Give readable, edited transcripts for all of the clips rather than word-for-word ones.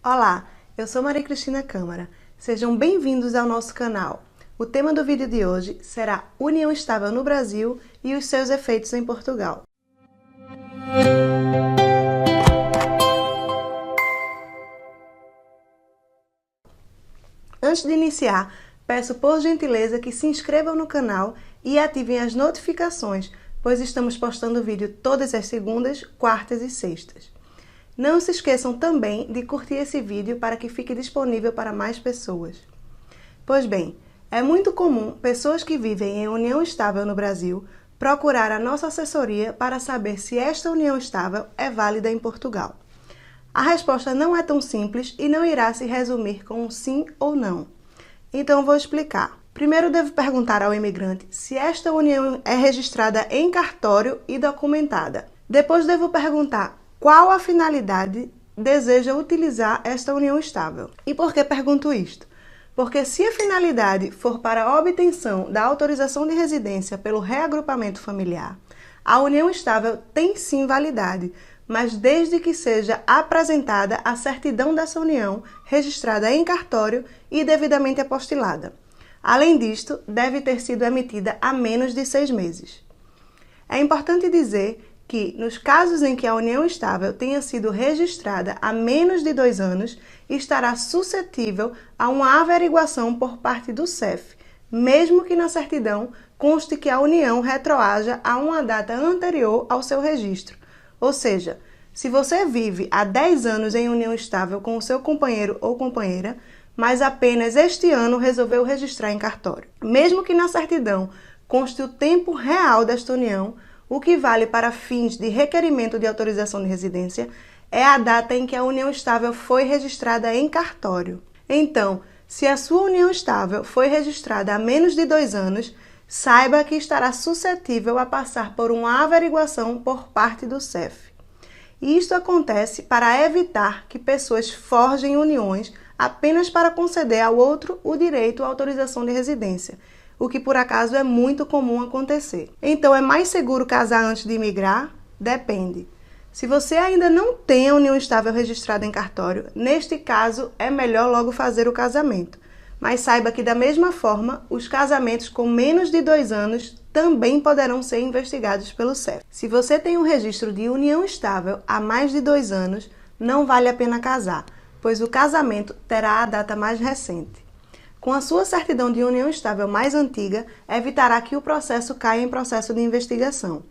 Olá, eu sou Maria Cristina Câmara. Sejam bem-vindos ao nosso canal. O tema do vídeo de hoje será União Estável no Brasil e os seus efeitos em Portugal. Antes de iniciar, peço por gentileza que se inscrevam no canal e ativem as notificações, pois estamos postando vídeo todas as segundas, quartas e sextas. Não se esqueçam também de curtir esse vídeo para que fique disponível para mais pessoas. Pois bem, é muito comum pessoas que vivem em união estável no Brasil procurar a nossa assessoria para saber se esta união estável é válida em Portugal. A resposta não é tão simples e não irá se resumir com um sim ou não. Então vou explicar. Primeiro devo perguntar ao imigrante se esta união é registrada em cartório e documentada. Depois devo perguntar qual a finalidade deseja utilizar esta união estável. E por que pergunto isto? Porque se a finalidade for para a obtenção da autorização de residência pelo reagrupamento familiar, a união estável tem sim validade, mas desde que seja apresentada a certidão dessa união, registrada em cartório e devidamente apostilada. Além disto, deve ter sido emitida há menos de 6 meses. É importante dizer que, nos casos em que a união estável tenha sido registrada há menos de 2 anos, estará suscetível a uma averiguação por parte do CEF, mesmo que na certidão conste que a união retroaja a uma data anterior ao seu registro. Ou seja, se você vive há 10 anos em união estável com o seu companheiro ou companheira, mas apenas este ano resolveu registrar em cartório, mesmo que na certidão conste o tempo real desta união, o que vale para fins de requerimento de autorização de residência é a data em que a união estável foi registrada em cartório. Então, se a sua união estável foi registrada há menos de 2 anos, saiba que estará suscetível a passar por uma averiguação por parte do CEF. E isto acontece para evitar que pessoas forjem uniões apenas para conceder ao outro o direito à autorização de residência, o que por acaso é muito comum acontecer. Então, é mais seguro casar antes de imigrar? Depende. Se você ainda não tem a união estável registrada em cartório, neste caso é melhor logo fazer o casamento. Mas saiba que da mesma forma, os casamentos com menos de 2 anos também poderão ser investigados pelo CEF. Se você tem um registro de união estável há mais de 2 anos, não vale a pena casar, pois o casamento terá a data mais recente. Com a sua certidão de união estável mais antiga, evitará que o processo caia em processo de investigação.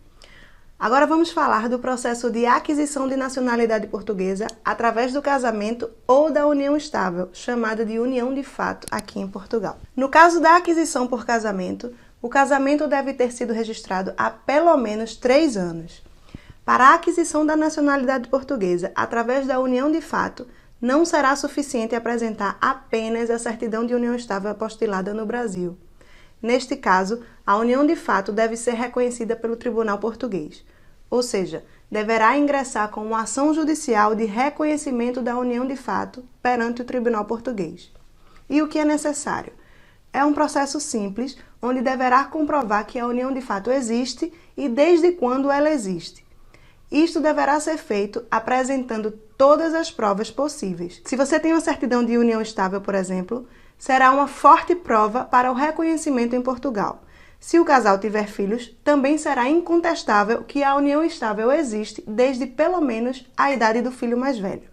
Agora vamos falar do processo de aquisição de nacionalidade portuguesa através do casamento ou da união estável, chamada de união de fato aqui em Portugal. No caso da aquisição por casamento, o casamento deve ter sido registrado há pelo menos 3 anos. Para a aquisição da nacionalidade portuguesa através da união de fato, não será suficiente apresentar apenas a certidão de união estável apostilada no Brasil. Neste caso, a união de fato deve ser reconhecida pelo Tribunal Português, ou seja, deverá ingressar com uma ação judicial de reconhecimento da união de fato perante o Tribunal Português. E o que é necessário? É um processo simples, onde deverá comprovar que a união de fato existe e desde quando ela existe. Isto deverá ser feito apresentando todas as provas possíveis. Se você tem uma certidão de união estável, por exemplo, será uma forte prova para o reconhecimento em Portugal. Se o casal tiver filhos, também será incontestável que a união estável existe desde pelo menos a idade do filho mais velho.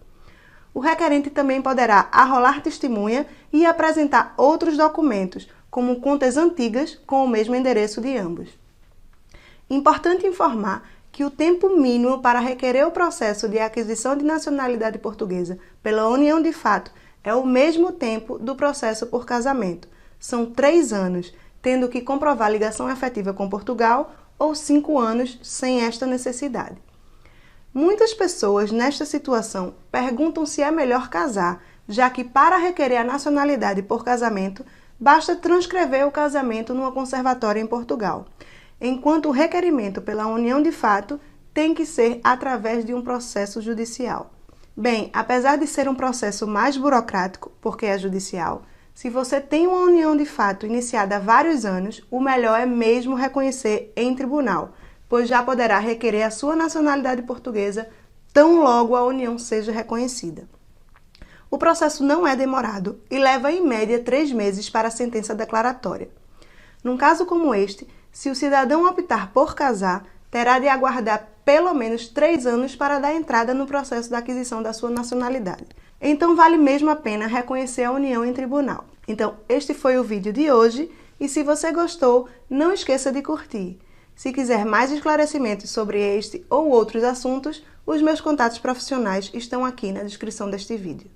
O requerente também poderá arrolar testemunha e apresentar outros documentos, como contas antigas com o mesmo endereço de ambos. Importante informar que o tempo mínimo para requerer o processo de aquisição de nacionalidade portuguesa pela união de fato é o mesmo tempo do processo por casamento. São 3 anos, tendo que comprovar ligação efetiva com Portugal ou 5 anos sem esta necessidade. Muitas pessoas nesta situação perguntam se é melhor casar, já que para requerer a nacionalidade por casamento, basta transcrever o casamento numa conservatória em Portugal, enquanto o requerimento pela união de fato tem que ser através de um processo judicial. Bem, apesar de ser um processo mais burocrático, porque é judicial, se você tem uma união de fato iniciada há vários anos, o melhor é mesmo reconhecer em tribunal, pois já poderá requerer a sua nacionalidade portuguesa tão logo a união seja reconhecida. O processo não é demorado e leva em média 3 meses para a sentença declaratória. Num caso como este, se o cidadão optar por casar, terá de aguardar pelo menos 3 anos para dar entrada no processo da aquisição da sua nacionalidade. Então vale mesmo a pena reconhecer a união em tribunal. Então este foi o vídeo de hoje e se você gostou, não esqueça de curtir. Se quiser mais esclarecimentos sobre este ou outros assuntos, os meus contatos profissionais estão aqui na descrição deste vídeo.